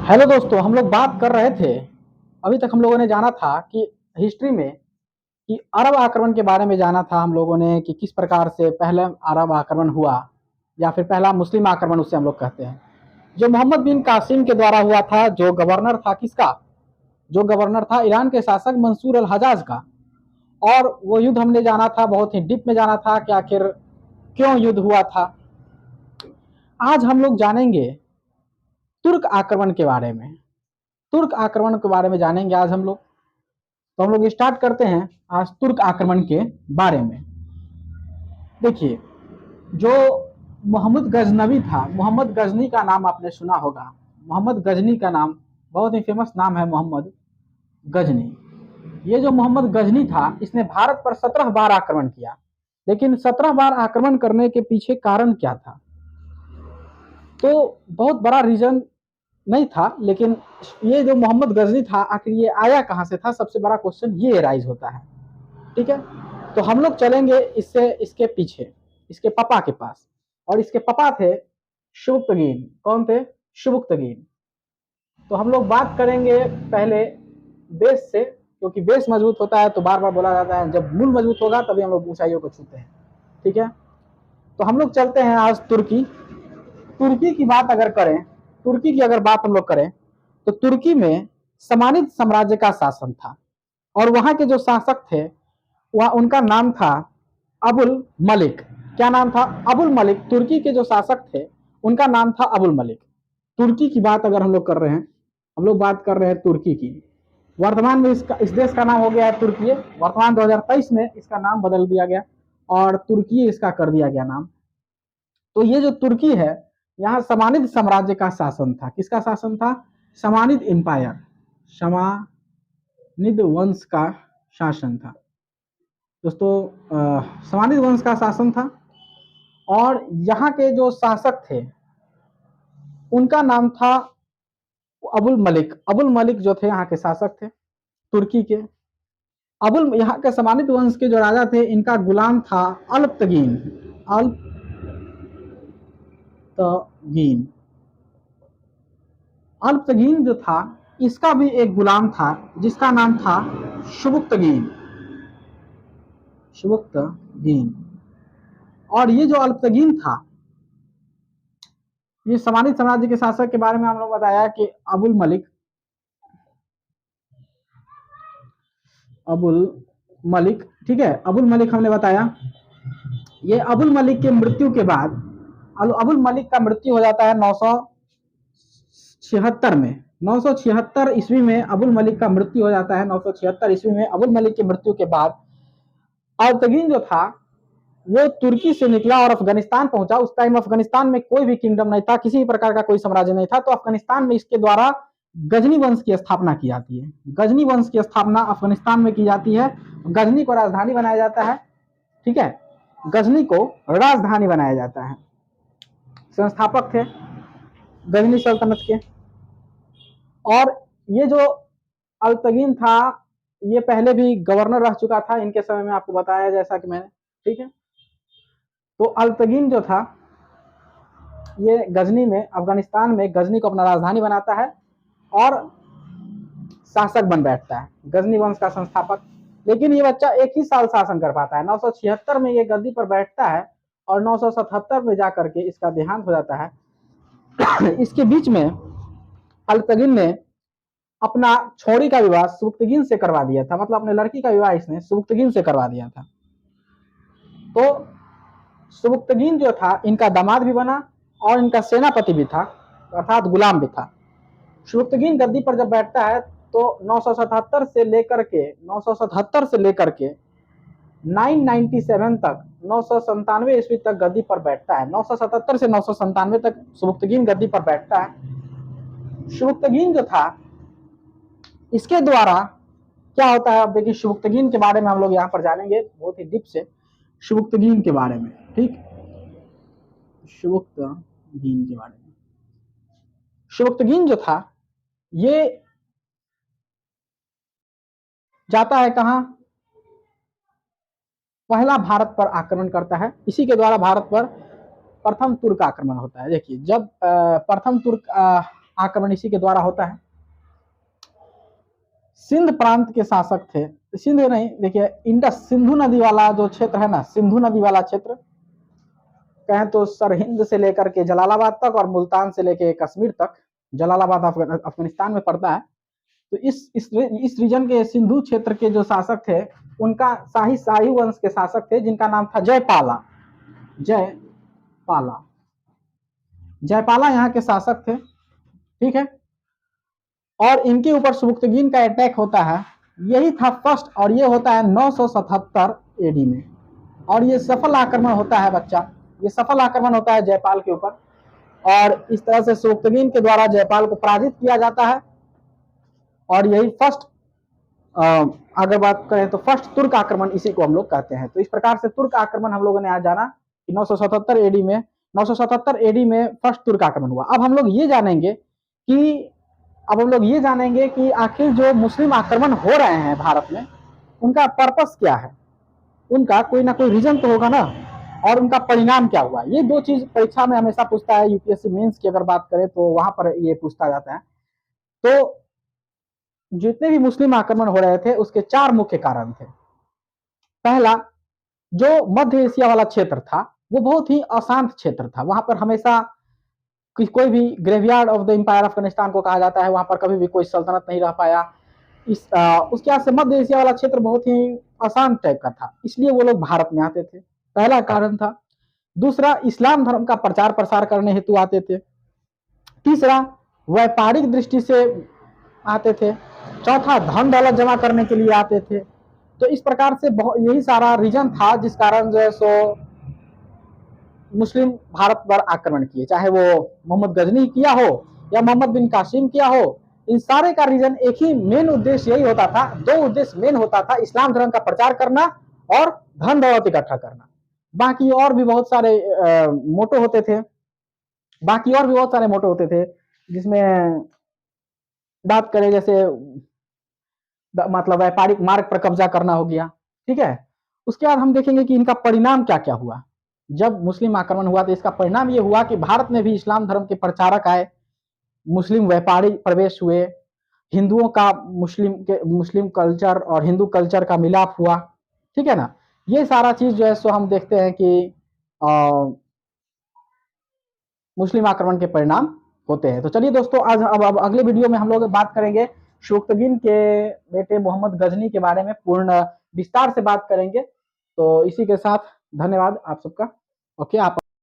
Hello दोस्तों, हम लोग बात कर रहे थे। अभी तक हम लोगों ने जाना था कि हिस्ट्री में कि अरब आक्रमण के बारे में जाना था हम लोगों ने कि किस प्रकार से पहला अरब आक्रमण हुआ या फिर पहला मुस्लिम आक्रमण उसे हम लोग कहते हैं, जो मोहम्मद बिन कासिम के द्वारा हुआ था। जो गवर्नर था किसका? जो गवर्नर था ईरान के शासक मंसूर अल हजाज का। और वो युद्ध हमने जाना था, बहुत ही डीप में जाना था कि आखिर क्यों युद्ध हुआ था। आज हम लोग जानेंगे तुर्क आक्रमण के बारे में। तुर्क आक्रमण के बारे में जानेंगे आज हम लोग। तो हम लोग स्टार्ट करते हैं आज तुर्क आक्रमण के बारे में। देखिए, जो मोहम्मद गजनवी था, मोहम्मद गजनी का नाम आपने सुना होगा। मोहम्मद गजनी का नाम बहुत ही फेमस नाम है, मोहम्मद गजनी। ये जो मोहम्मद गजनी था, इसने भारत पर 17 बार आक्रमण किया। लेकिन 17 बार आक्रमण करने के पीछे कारण क्या था? तो बहुत बड़ा रीजन नहीं था, लेकिन ये जो मोहम्मद गजनी था, आखिर ये आया कहां से था, सबसे बड़ा क्वेश्चन ये राइज होता है। ठीक है, तो हम लोग चलेंगे इससे इसके पीछे, इसके पापा के पास। और इसके पापा थे शुबुक्तगीन। कौन थे? शुबुक्तगीन। तो हम लोग बात करेंगे पहले बेस से, क्योंकि बेस मजबूत होता है तो बार बार बोला जाता है जब मूल मजबूत होगा तभी हम लोग ऊंचाइयों को छूते हैं। ठीक है, तो हम लोग चलते हैं आज तुर्की। तुर्की की बात अगर करें, तुर्की की अगर बात हम लोग करें तो तुर्की में समानिद साम्राज्य का शासन था। और वहां के जो शासक थे, वह उनका नाम था अबुल मलिक। क्या नाम था? अबुल मलिक। तुर्की के जो शासक थे उनका नाम था अबुल मलिक। तुर्की की बात अगर हम लोग कर रहे हैं, हम लोग बात कर रहे हैं तुर्की की। वर्तमान में इस देश का नाम हो गया है तुर्की। वर्तमान 2023 में इसका नाम बदल दिया गया और तुर्की इसका कर दिया गया नाम। तो ये जो तुर्की है, यहाँ समानिद साम्राज्य का शासन था। किसका शासन था? समानिद एम्पायर, समानिद वंश का शासन था दोस्तों। समानिद वंश का शासन था। और यहाँ के जो शासक थे उनका नाम था अबुल मलिक। अबुल मलिक जो थे यहाँ के शासक थे तुर्की के। अबुल यहाँ के समानिद वंश के जो राजा थे, इनका गुलाम था अल्पतगीन। अल्पतगीन अल्पतगीन जो था, इसका भी एक गुलाम था जिसका नाम था शुबुक्तगीन। शुबुक्तगीन। और ये जो अल्पतगीन था, ये समानिद साम्राज्य के शासक के बारे में हम लोग बताया कि अबुल मलिक, अबुल मलिक, ठीक है, अबुल मलिक हमने बताया। ये अबुल मलिक के मृत्यु के बाद, अबुल मलिक का मृत्यु हो जाता है 976 में। 976 ईस्वी में अबुल मलिक का मृत्यु हो जाता है। 976 ईस्वी में अबुल मलिक की मृत्यु के बाद अल्पतगीन जो था वो तुर्की से निकला और अफगानिस्तान पहुंचा। उस टाइम अफगानिस्तान में कोई भी किंगडम नहीं था, किसी प्रकार का कोई साम्राज्य नहीं था। तो अफगानिस्तान में इसके द्वारा गजनी वंश की स्थापना की जाती है। गजनी वंश की स्थापना अफगानिस्तान में की जाती है। गजनी को राजधानी बनाया जाता है। ठीक है, गजनी को राजधानी बनाया जाता है। संस्थापक थे गजनी सल्तनत के। और ये जो अल्पतगीन था, ये पहले भी गवर्नर रह चुका था इनके समय में, आपको बताया जैसा कि मैंने। ठीक है, तो अल्पतगीन जो था, ये गजनी में, अफगानिस्तान में गजनी को अपना राजधानी बनाता है और शासक बन बैठता है, गजनी वंश का संस्थापक। लेकिन ये बच्चा एक ही साल शासन कर पाता है। 976 में ये गद्दी पर बैठता है और 977 में जाकर के इसका देहांत हो जाता है। इसके बीच में अल्पतगीन ने अपना छोरी का विवाह सुबुक्तगीन से करवा दिया था। मतलब अपने लड़की का विवाह इसने सुबुक्तगीन से करवा दिया था। तो सुबुक्तगीन जो था, इनका दामाद भी बना और इनका सेनापति भी था, अर्थात गुलाम भी था। सुबुक्तगीन गद्दी पर जब बैठता है तो 977 से लेकर के 997 तक, 997 ईस्वी तक गद्दी पर बैठता है। 977 से 997 तक सुबुक्तगीन गद्दी पर बैठता है। सुबुक्तगीन जो था, इसके द्वारा क्या होता है, अब देखिए सुबुक्तगीन के बारे में हम लोग यहाँ पर जानेंगे बहुत ही डीप से, सुबुक्तगीन के बारे में। ठीक, सुबुक्तगीन के बारे में। सुबुक्तगीन जो था, ये जाता है कहां? पहला भारत पर आक्रमण करता है। इसी के द्वारा भारत पर प्रथम तुर्क आक्रमण होता है। देखिए, जब प्रथम तुर्क आक्रमण इसी के द्वारा होता है। सिंध प्रांत के शासक थे, सिंध नहीं, देखिए इंडस सिंधु नदी वाला जो क्षेत्र है ना, सिंधु नदी वाला क्षेत्र कहें तो सरहिंद से लेकर के जलालाबाद तक और मुल्तान से लेकर कश्मीर तक, जलालाबाद अफगानिस्तान में पड़ता है। तो इस रीजन के सिंधु क्षेत्र के जो शासक थे उनका शाही वंश के शासक थे जिनका नाम था जयपाला। जयपाला यहाँ के शासक थे, ठीक है। और इनके ऊपर सुबुक्तगीन का अटैक होता है, यही था फर्स्ट, और ये होता है 977 एडी में, और ये सफल आक्रमण होता है बच्चा, ये सफल आक्रमण होता है जयपाल के ऊपर, और इस तरह से सुबुक्तगीन के द्वारा जयपाल को पराजित किया जाता है। और यही फर्स्ट, अगर बात करें तो फर्स्ट तुर्क आक्रमण इसी को हम लोग कहते हैं। तो इस प्रकार से तुर्क आक्रमण हम लोगों ने आज जाना कि 977 एडी में फर्स्ट तुर्क आक्रमण हुआ। अब हम लोग ये जानेंगे कि आखिर जो मुस्लिम आक्रमण हो रहे हैं भारत में, उनका पर्पस क्या है, उनका कोई ना कोई रीजन तो होगा ना, और उनका परिणाम क्या हुआ। ये दो चीज परीक्षा में हमेशा पूछता है। यूपीएससी मेंस की अगर बात करें तो वहां पर ये पूछता जाता है। तो जितने भी मुस्लिम आक्रमण हो रहे थे उसके 4 मुख्य कारण थे। पहला, जो मध्य एशिया वाला क्षेत्र था वो बहुत ही अशांत क्षेत्र था, वहां पर हमेशा कोई भी graveyard of the empire of Afghanistan को कहा जाता है, वहां पर कभी भी कोई सल्तनत नहीं रह पाया। उसके बाद से मध्य एशिया वाला क्षेत्र बहुत ही अशांत टाइप का था, इसलिए वो लोग भारत में आते थे, पहला कारण था। दूसरा, इस्लाम धर्म का प्रचार प्रसार करने हेतु आते थे। तीसरा, व्यापारिक दृष्टि से आते थे। चौथा, धन दौलत जमा करने के लिए आते थे। तो इस प्रकार से यही सारा रीजन था जिस कारण जो है सो मुस्लिम भारत पर आक्रमण किए, चाहे वो मोहम्मद गजनी किया हो या मोहम्मद बिन कासिम किया हो। इन सारे का रीजन एक ही मेन उद्देश्य यही होता था, 2 उद्देश्य मेन होता था, इस्लाम धर्म का प्रचार करना और धन दौलत इकट्ठा करना। बाकी और भी बहुत सारे मोटो होते थे, जिसमें बात करें जैसे मतलब व्यापारिक मार्ग पर कब्जा करना हो गया, ठीक है। उसके बाद हम देखेंगे कि इनका परिणाम क्या क्या हुआ। जब मुस्लिम आक्रमण हुआ तो इसका परिणाम ये हुआ कि भारत में भी इस्लाम धर्म के प्रचारक आए, मुस्लिम व्यापारी प्रवेश हुए, हिंदुओं का मुस्लिम कल्चर और हिंदू कल्चर का मिलाप हुआ, ठीक है ना। ये सारा चीज जो है सो हम देखते हैं कि मुस्लिम आक्रमण के परिणाम होते हैं। तो चलिए दोस्तों, आज अब अगले वीडियो में हम लोग बात करेंगे सुबुक्तगीन के बेटे मोहम्मद गजनी के बारे में, पूर्ण विस्तार से बात करेंगे। तो इसी के साथ धन्यवाद आप सबका। ओके, आप